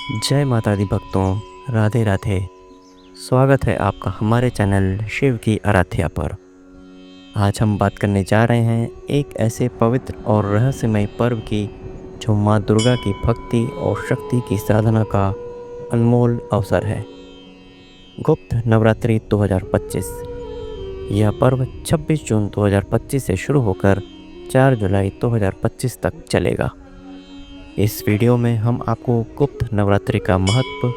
जय माता दी भक्तों, राधे राधे। स्वागत है आपका हमारे चैनल शिव की आराध्या पर। आज हम बात करने जा रहे हैं एक ऐसे पवित्र और रहस्यमय पर्व की जो माँ दुर्गा की भक्ति और शक्ति की साधना का अनमोल अवसर है। गुप्त नवरात्रि 2025। यह पर्व 26 जून 2025 से शुरू होकर 4 जुलाई 2025 तक चलेगा। इस वीडियो में हम आपको गुप्त नवरात्रि का महत्व,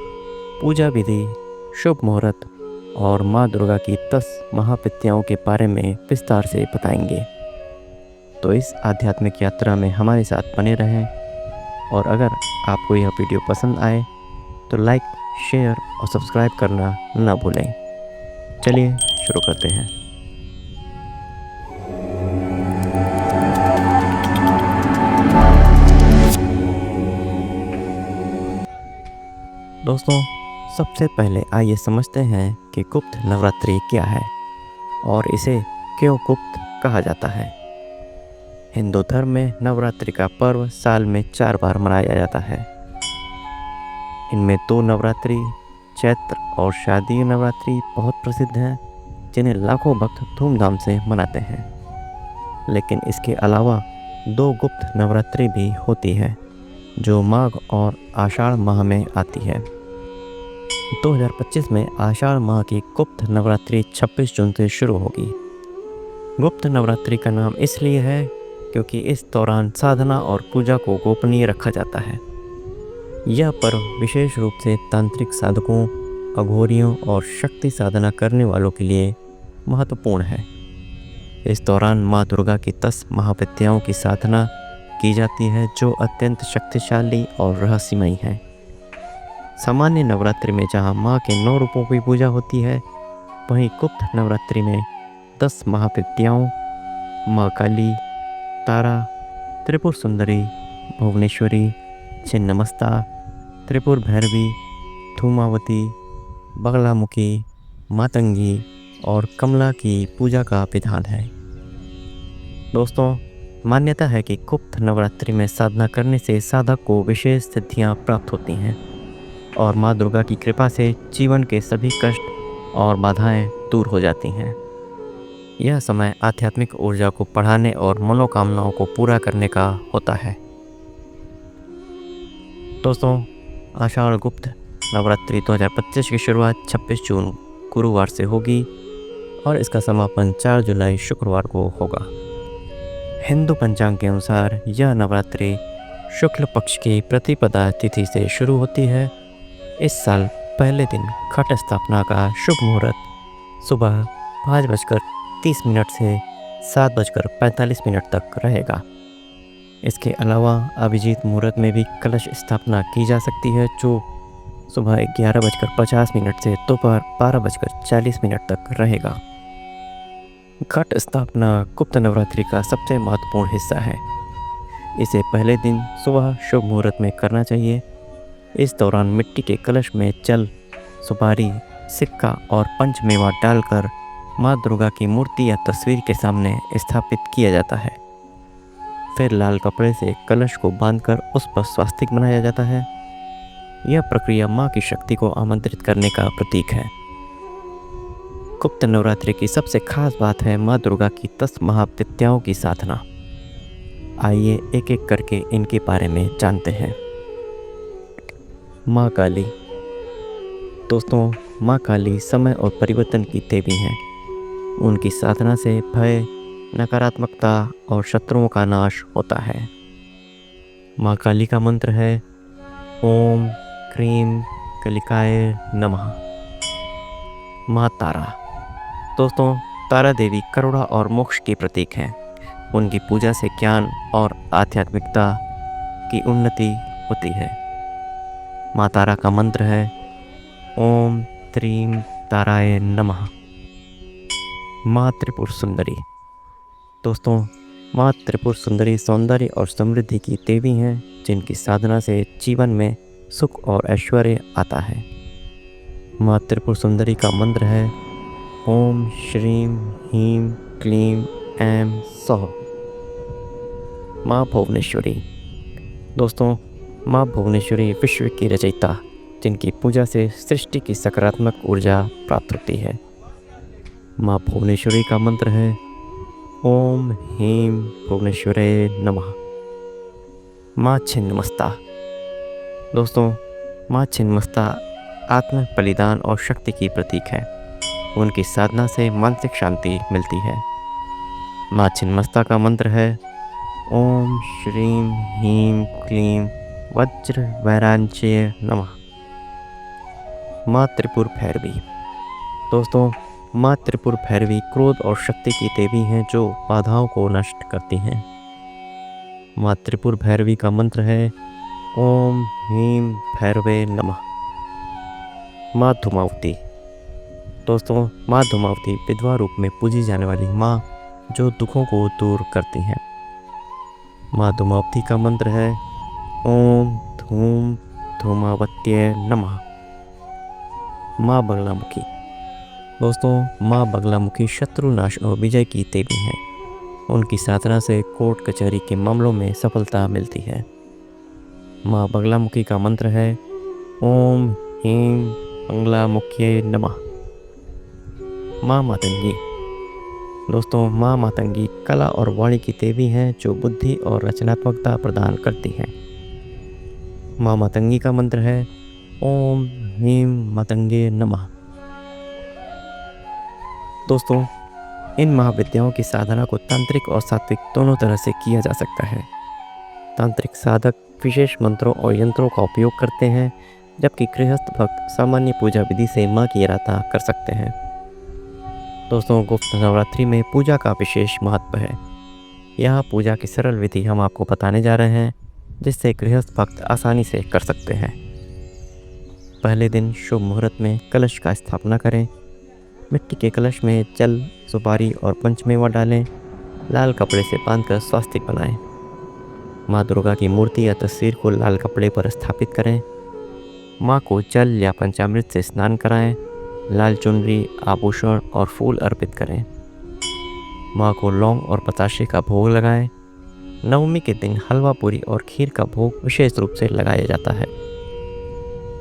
पूजा विधि, शुभ मुहूर्त और माँ दुर्गा की 10 महाविद्याओं के बारे में विस्तार से बताएंगे। तो इस आध्यात्मिक यात्रा में हमारे साथ बने रहें और अगर आपको यह वीडियो पसंद आए तो लाइक, शेयर और सब्सक्राइब करना न भूलें। चलिए शुरू करते हैं। दोस्तों, सबसे पहले आइए समझते हैं कि गुप्त नवरात्रि क्या है और इसे क्यों गुप्त कहा जाता है। हिंदू धर्म में नवरात्रि का पर्व साल में 4 बार मनाया जाता है। इनमें 2 नवरात्रि, चैत्र और शारदीय नवरात्रि बहुत प्रसिद्ध हैं, जिन्हें लाखों भक्त धूमधाम से मनाते हैं। लेकिन इसके अलावा 2 गुप्त नवरात्रि भी होती है जो माघ और आषाढ़ माह में आती है। 2025 में आषाढ़ माह की गुप्त नवरात्रि 26 जून से शुरू होगी। गुप्त नवरात्रि का नाम इसलिए है क्योंकि इस दौरान साधना और पूजा को गोपनीय रखा जाता है। यह पर्व विशेष रूप से तांत्रिक साधकों, अघोरियों और शक्ति साधना करने वालों के लिए महत्वपूर्ण है। इस दौरान माँ दुर्गा की 10 महाविद्याओं की साधना की जाती है जो अत्यंत शक्तिशाली और रहस्यमयी है। सामान्य नवरात्रि में जहाँ माँ के 9 रूपों की पूजा होती है, वहीं गुप्त नवरात्रि में 10 महाविद्याओं माँ काली, तारा, त्रिपुर सुंदरी, भुवनेश्वरी, छिन्नमस्ता, त्रिपुर भैरवी, धूमावती, बगलामुखी, मातंगी और कमला की पूजा का विधान है। दोस्तों, मान्यता है कि गुप्त नवरात्रि में साधना करने से साधक को विशेष सिद्धियां प्राप्त होती हैं और माँ दुर्गा की कृपा से जीवन के सभी कष्ट और बाधाएं दूर हो जाती हैं। यह समय आध्यात्मिक ऊर्जा को बढ़ाने और मनोकामनाओं को पूरा करने का होता है। दोस्तों, आषाढ़ गुप्त नवरात्रि 2025 की शुरुआत 26 जून गुरुवार से होगी और इसका समापन 4 जुलाई शुक्रवार को होगा। हिंदू पंचांग के अनुसार यह नवरात्रि शुक्ल पक्ष की प्रतिपदा तिथि से शुरू होती है। इस साल पहले दिन घट स्थापना का शुभ मुहूर्त सुबह 5:30 से 7:45 तक रहेगा। इसके अलावा अभिजीत मुहूर्त में भी कलश स्थापना की जा सकती है जो सुबह 11:50 से दोपहर 12:40 तक रहेगा। घट स्थापना गुप्त नवरात्रि का सबसे महत्वपूर्ण हिस्सा है। इसे पहले दिन सुबह शुभ मुहूर्त में करना चाहिए। इस दौरान मिट्टी के कलश में जल, सुपारी, सिक्का और पंचमेवा डालकर माँ दुर्गा की मूर्ति या तस्वीर के सामने स्थापित किया जाता है। फिर लाल कपड़े से कलश को बांधकर उस पर स्वास्तिक बनाया जाता है। यह प्रक्रिया माँ की शक्ति को आमंत्रित करने का प्रतीक है। गुप्त नवरात्रि की सबसे खास बात है माँ दुर्गा की 10 महाविद्याओं की साधना। आइए एक एक करके इनके बारे में जानते हैं। माँ काली। दोस्तों, माँ काली समय और परिवर्तन की देवी हैं। उनकी साधना से भय, नकारात्मकता और शत्रुओं का नाश होता है। माँ काली का मंत्र है ओम क्रीम कलिकाय नमः। माँ तारा। दोस्तों, तारा देवी करुणा और मोक्ष की प्रतीक हैं। उनकी पूजा से ज्ञान और आध्यात्मिकता की उन्नति होती है। माँ तारा का मंत्र है ओम त्रीम ताराय नमः। माँ त्रिपुर सुंदरी। दोस्तों, माँ त्रिपुर सुंदरी सौंदर्य और समृद्धि की देवी हैं जिनकी साधना से जीवन में सुख और ऐश्वर्य आता है। माँ त्रिपुर सुंदरी का मंत्र है ओम श्रीम ह्रीम क्लीम ऐं सौः। माँ भुवनेश्वरी। दोस्तों, माँ भुवनेश्वरी विश्व की रचयिता, जिनकी पूजा से सृष्टि की सकारात्मक ऊर्जा प्राप्त होती है। माँ भुवनेश्वरी का मंत्र है ओम ह्रीं भुवनेश्वरे नमः। माँ छिन्नमस्ता। दोस्तों, माँ छिन्नमस्ता आत्म बलिदान और शक्ति की प्रतीक है। उनकी साधना से मानसिक शांति मिलती है। माँ छिन्नमस्ता का मंत्र है ओम श्रीं ह्रीं क्लीं वज्र वैरांच्ये नमः। माँ त्रिपुर भैरवी। दोस्तों, माँ त्रिपुर भैरवी क्रोध और शक्ति की देवी हैं जो बाधाओं को नष्ट करती हैं। माँ त्रिपुर भैरवी का मंत्र है ओम ह्रीं भैरवे नमः। माँ धूमावती। दोस्तों, माँ धूमावती विधवा रूप में पूजी जाने वाली माँ जो दुखों को दूर करती हैं। माँ धूमावती का मंत्र है ओम धूम धूमावत्ये नमः। माँ बगलामुखी। दोस्तों, माँ बगलामुखी शत्रुनाश और विजय की देवी हैं। उनकी साधना से कोर्ट कचहरी के मामलों में सफलता मिलती है। माँ बगलामुखी का मंत्र है ओम ह्रीं बगलामुख्ये नमः। माँ मातंगी। दोस्तों, माँ मातंगी कला और वाणी की देवी हैं जो बुद्धि और रचनात्मकता प्रदान करती हैं। माँ मातंगी का मंत्र है ओम ह्रीं मातंगे नमः। दोस्तों, इन महाविद्याओं की साधना को तांत्रिक और सात्विक दोनों तरह से किया जा सकता है। तांत्रिक साधक विशेष मंत्रों और यंत्रों का उपयोग करते हैं, जबकि गृहस्थ भक्त सामान्य पूजा विधि से माँ की आराधना कर सकते हैं। दोस्तों, गुप्त नवरात्रि में पूजा का विशेष महत्व है। यह पूजा की सरल विधि हम आपको बताने जा रहे हैं, जिससे गृहस्थ भक्त आसानी से कर सकते हैं। पहले दिन शुभ मुहूर्त में कलश का स्थापना करें। मिट्टी के कलश में जल, सुपारी और पंचमेवा डालें। लाल कपड़े से बांधकर स्वास्तिक बनाएं। माँ दुर्गा की मूर्ति या तस्वीर को लाल कपड़े पर स्थापित करें। माँ को जल या पंचामृत से स्नान कराएं। लाल चुनरी, आभूषण और फूल अर्पित करें। माँ को लौंग और बताशे का भोग लगाएं। नवमी के दिन हलवा पूरी और खीर का भोग विशेष रूप से लगाया जाता है।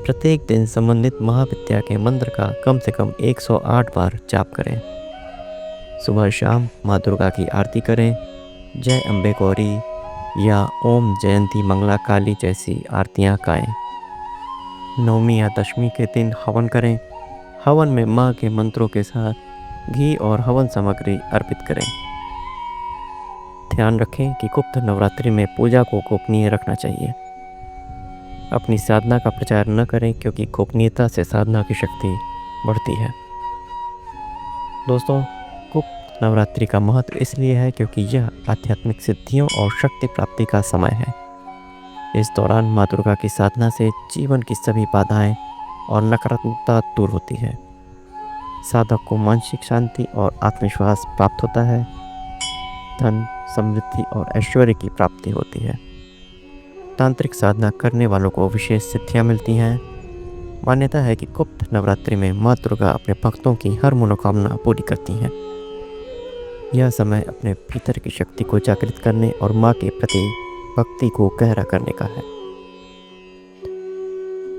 प्रत्येक दिन संबंधित महाविद्या के मंत्र का कम से कम 108 बार जाप करें। सुबह शाम माँ दुर्गा की आरती करें। जय अम्बे गौरी या ओम जयंती मंगला काली जैसी आरतियाँ गाएं। नवमी या दशमी के दिन हवन करें। हवन में माँ के मंत्रों के साथ घी और हवन सामग्री अर्पित करें। ध्यान रखें कि गुप्त नवरात्रि में पूजा को गोपनीय रखना चाहिए। अपनी साधना का प्रचार न करें, क्योंकि गोपनीयता से साधना की शक्ति बढ़ती है। दोस्तों, गुप्त नवरात्रि का महत्व इसलिए है क्योंकि यह आध्यात्मिक सिद्धियों और शक्ति प्राप्ति का समय है। इस दौरान माँ दुर्गा की साधना से जीवन की सभी बाधाएं और नकारात्मकता दूर होती है। साधक को मानसिक शांति और आत्मविश्वास प्राप्त होता है। धन, समृद्धि और ऐश्वर्य की प्राप्ति होती है। तांत्रिक साधना करने वालों को विशेष सिद्धियां मिलती हैं। मान्यता है कि गुप्त नवरात्रि में माँ दुर्गा अपने भक्तों की हर मनोकामना पूरी करती हैं। यह समय अपने भीतर की शक्ति को जागृत करने और माँ के प्रति भक्ति को गहरा करने का है।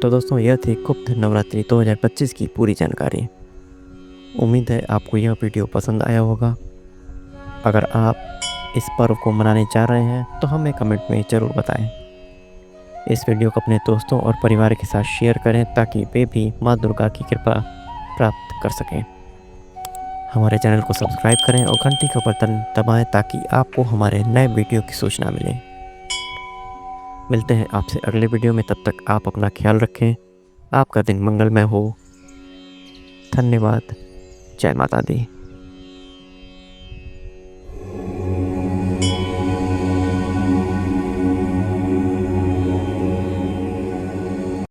तो दोस्तों, यह थी गुप्त नवरात्रि 2025 की पूरी जानकारी। उम्मीद है आपको यह वीडियो पसंद आया होगा। अगर आप इस पर्व को मनाने जा रहे हैं तो हमें कमेंट में ज़रूर बताएं। इस वीडियो को अपने दोस्तों और परिवार के साथ शेयर करें ताकि वे भी माँ दुर्गा की कृपा प्राप्त कर सकें। हमारे चैनल को सब्सक्राइब करें और घंटी का बटन दबाएं ताकि आपको हमारे नए वीडियो की सूचना मिले। मिलते हैं आपसे अगले वीडियो में। तब तक आप अपना ख्याल रखें। आपका दिन मंगलमय हो। धन्यवाद। जय माता दी।